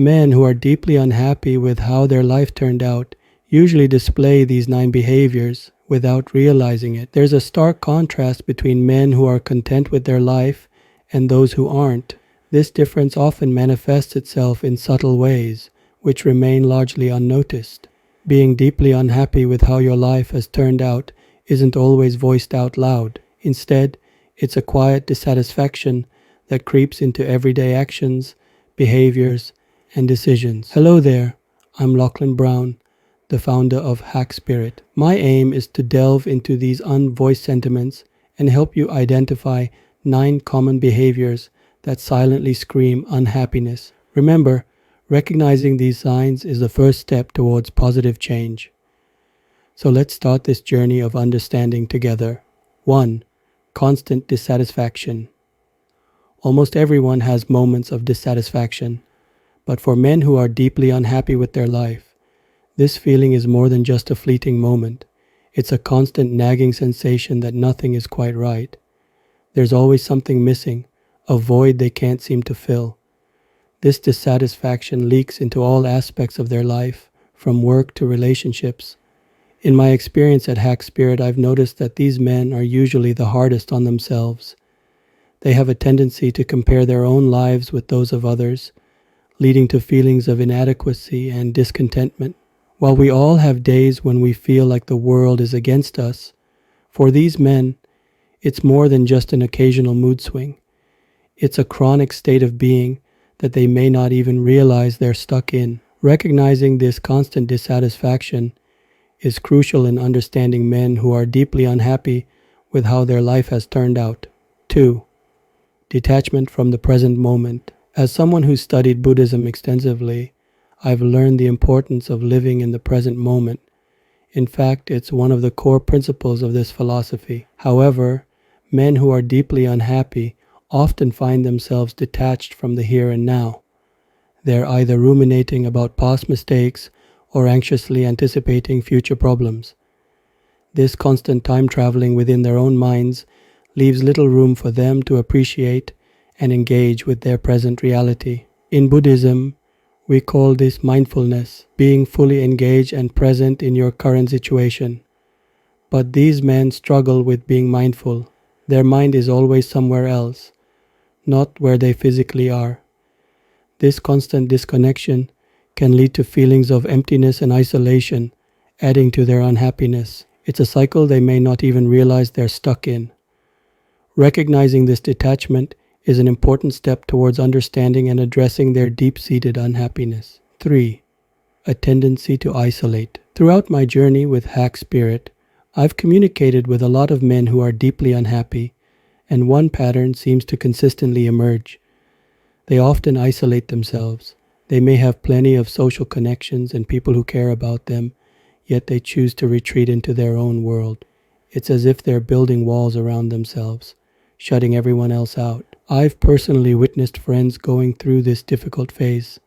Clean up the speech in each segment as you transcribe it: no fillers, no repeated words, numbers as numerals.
Men who are deeply unhappy with how their life turned out usually display these 9 behaviors without realizing it. There's a stark contrast between men who are content with their life and those who aren't. This difference often manifests itself in subtle ways, which remain largely unnoticed. Being deeply unhappy with how your life has turned out isn't always voiced out loud. Instead, it's a quiet dissatisfaction that creeps into everyday actions, behaviors, and decisions. Hello there, I'm Lachlan Brown, the founder of Hack Spirit. My aim is to delve into these unvoiced sentiments and help you identify 9 common behaviors that silently scream unhappiness. Remember, recognizing these signs is the first step towards positive change. So let's start this journey of understanding together. 1. Constant dissatisfaction. Almost everyone has moments of dissatisfaction, but for men who are deeply unhappy with their life, this feeling is more than just a fleeting moment. It's a constant nagging sensation that nothing is quite right. There's always something missing, a void they can't seem to fill. This dissatisfaction leaks into all aspects of their life, from work to relationships. In my experience at Hack Spirit, I've noticed that these men are usually the hardest on themselves. They have a tendency to compare their own lives with those of others, leading to feelings of inadequacy and discontentment. While we all have days when we feel like the world is against us, for these men, it's more than just an occasional mood swing. It's a chronic state of being that they may not even realize they're stuck in. Recognizing this constant dissatisfaction is crucial in understanding men who are deeply unhappy with how their life has turned out. 2. Detachment from the present moment. As someone who studied Buddhism extensively, I've learned the importance of living in the present moment. In fact, it's one of the core principles of this philosophy. However, men who are deeply unhappy often find themselves detached from the here and now. They're either ruminating about past mistakes or anxiously anticipating future problems. This constant time traveling within their own minds leaves little room for them to appreciate and engage with their present reality. In Buddhism, we call this mindfulness, being fully engaged and present in your current situation. But these men struggle with being mindful. Their mind is always somewhere else, not where they physically are. This constant disconnection can lead to feelings of emptiness and isolation, adding to their unhappiness. It's a cycle they may not even realize they're stuck in. Recognizing this detachment is an important step towards understanding and addressing their deep-seated unhappiness. 3. A tendency to isolate. Throughout my journey with Hack Spirit, I've communicated with a lot of men who are deeply unhappy, and one pattern seems to consistently emerge. They often isolate themselves. They may have plenty of social connections and people who care about them, yet they choose to retreat into their own world. It's as if they're building walls around themselves, shutting everyone else out. I've personally witnessed friends going through this difficult phase.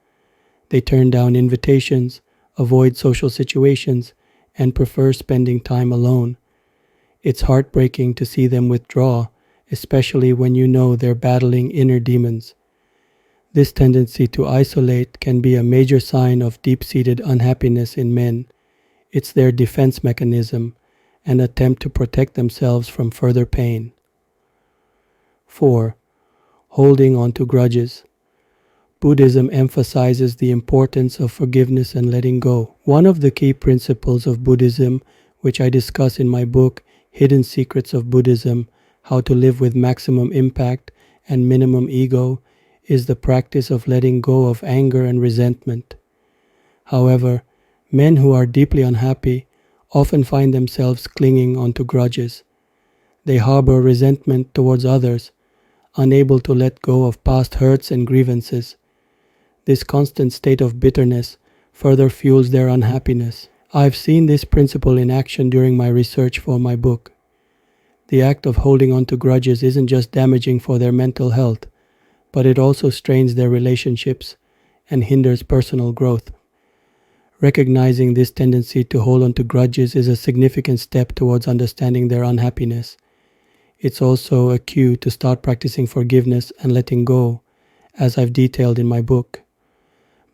They turn down invitations, avoid social situations, and prefer spending time alone. It's heartbreaking to see them withdraw, especially when you know they're battling inner demons. This tendency to isolate can be a major sign of deep-seated unhappiness in men. It's their defense mechanism, an attempt to protect themselves from further pain. 4. Holding on to grudges. Buddhism emphasizes the importance of forgiveness and letting go. One of the key principles of Buddhism, which I discuss in my book, Hidden Secrets of Buddhism, How to Live with Maximum Impact and Minimum Ego, is the practice of letting go of anger and resentment. However, men who are deeply unhappy often find themselves clinging onto grudges. They harbor resentment towards others, unable to let go of past hurts and grievances. This constant state of bitterness further fuels their unhappiness. I've seen this principle in action during my research for my book. The act of holding on to grudges isn't just damaging for their mental health, but it also strains their relationships and hinders personal growth. Recognizing this tendency to hold on to grudges is a significant step towards understanding their unhappiness. It's also a cue to start practicing forgiveness and letting go, as I've detailed in my book.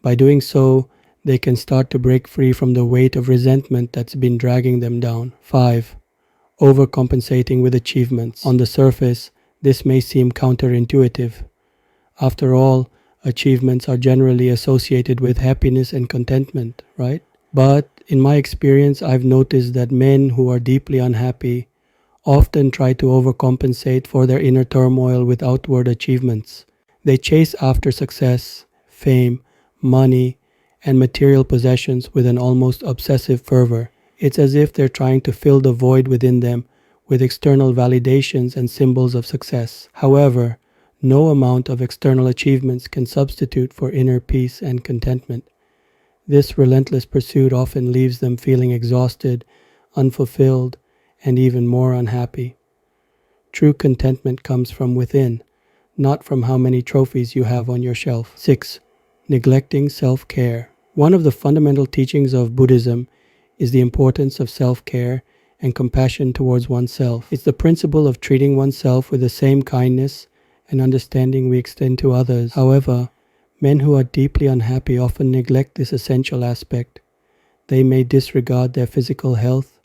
By doing so, they can start to break free from the weight of resentment that's been dragging them down. 5. Overcompensating with achievements. On the surface, this may seem counterintuitive. After all, achievements are generally associated with happiness and contentment, right? But in my experience, I've noticed that men who are deeply unhappy often try to overcompensate for their inner turmoil with outward achievements. They chase after success, fame, money, and material possessions with an almost obsessive fervor. It's as if they're trying to fill the void within them with external validations and symbols of success. However, no amount of external achievements can substitute for inner peace and contentment. This relentless pursuit often leaves them feeling exhausted, unfulfilled, and even more unhappy. True contentment comes from within, not from how many trophies you have on your shelf. 6. Neglecting self-care. One of the fundamental teachings of Buddhism is the importance of self-care and compassion towards oneself. It's the principle of treating oneself with the same kindness and understanding we extend to others. However, men who are deeply unhappy often neglect this essential aspect. They may disregard their physical health,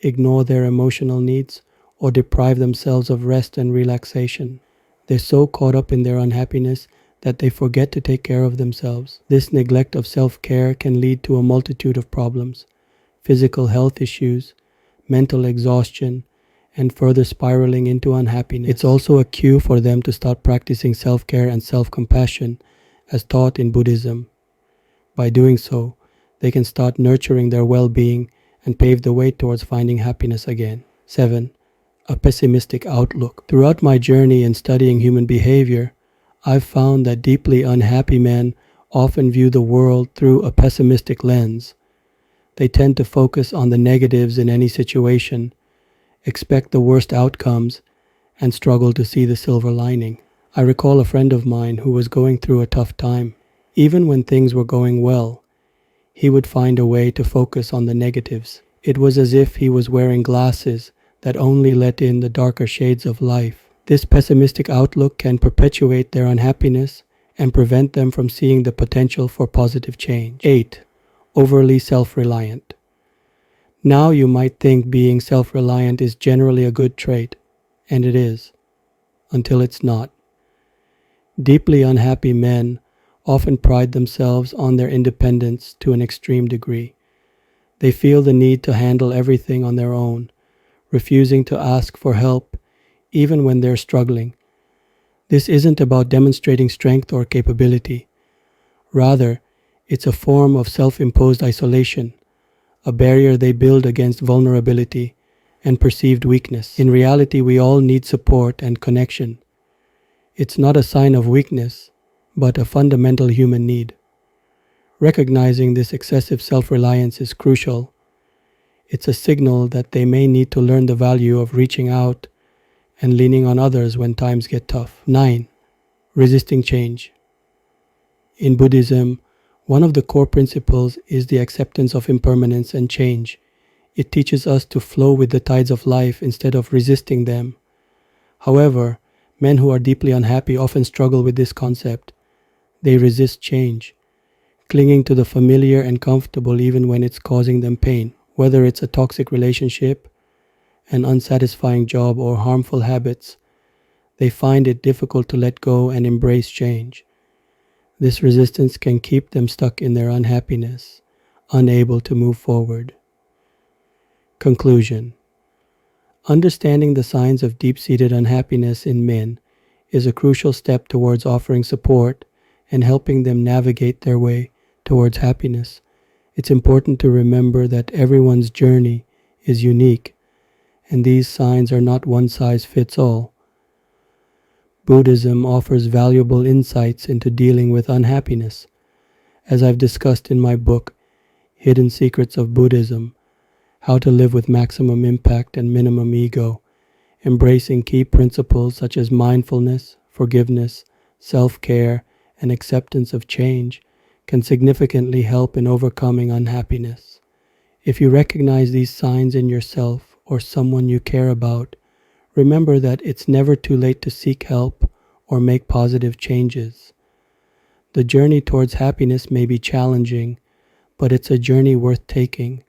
ignore their emotional needs, or deprive themselves of rest and relaxation. They're so caught up in their unhappiness that they forget to take care of themselves. This neglect of self-care can lead to a multitude of problems: physical health issues, mental exhaustion, and further spiraling into unhappiness. It's also a cue for them to start practicing self-care and self-compassion as taught in Buddhism. By doing so, they can start nurturing their well-being and pave the way towards finding happiness again. 7. A pessimistic outlook. Throughout my journey in studying human behavior, I've found that deeply unhappy men often view the world through a pessimistic lens. They tend to focus on the negatives in any situation, expect the worst outcomes, and struggle to see the silver lining. I recall a friend of mine who was going through a tough time. Even when things were going well, he would find a way to focus on the negatives. It was as if he was wearing glasses that only let in the darker shades of life. This pessimistic outlook can perpetuate their unhappiness and prevent them from seeing the potential for positive change. 8. Overly self-reliant. Now you might think being self-reliant is generally a good trait, and it is, until it's not. Deeply unhappy men often pride themselves on their independence to an extreme degree. They feel the need to handle everything on their own, refusing to ask for help even when they're struggling. This isn't about demonstrating strength or capability. Rather, it's a form of self-imposed isolation, a barrier they build against vulnerability and perceived weakness. In reality, we all need support and connection. It's not a sign of weakness, but a fundamental human need. Recognizing this excessive self-reliance is crucial. It's a signal that they may need to learn the value of reaching out and leaning on others when times get tough. 9. Resisting change. In Buddhism, one of the core principles is the acceptance of impermanence and change. It teaches us to flow with the tides of life instead of resisting them. However, men who are deeply unhappy often struggle with this concept. They resist change, clinging to the familiar and comfortable even when it's causing them pain. Whether it's a toxic relationship, an unsatisfying job, or harmful habits, they find it difficult to let go and embrace change. This resistance can keep them stuck in their unhappiness, unable to move forward. Conclusion. Understanding the signs of deep-seated unhappiness in men is a crucial step towards offering support and helping them navigate their way towards happiness. It's important to remember that everyone's journey is unique, and these signs are not one size fits all. Buddhism offers valuable insights into dealing with unhappiness. As I've discussed in my book, Hidden Secrets of Buddhism, How to Live with Maximum Impact and Minimum Ego, embracing key principles such as mindfulness, forgiveness, self-care, and acceptance of change can significantly help in overcoming unhappiness. If you recognize these signs in yourself or someone you care about, remember that it's never too late to seek help or make positive changes. The journey towards happiness may be challenging, but it's a journey worth taking.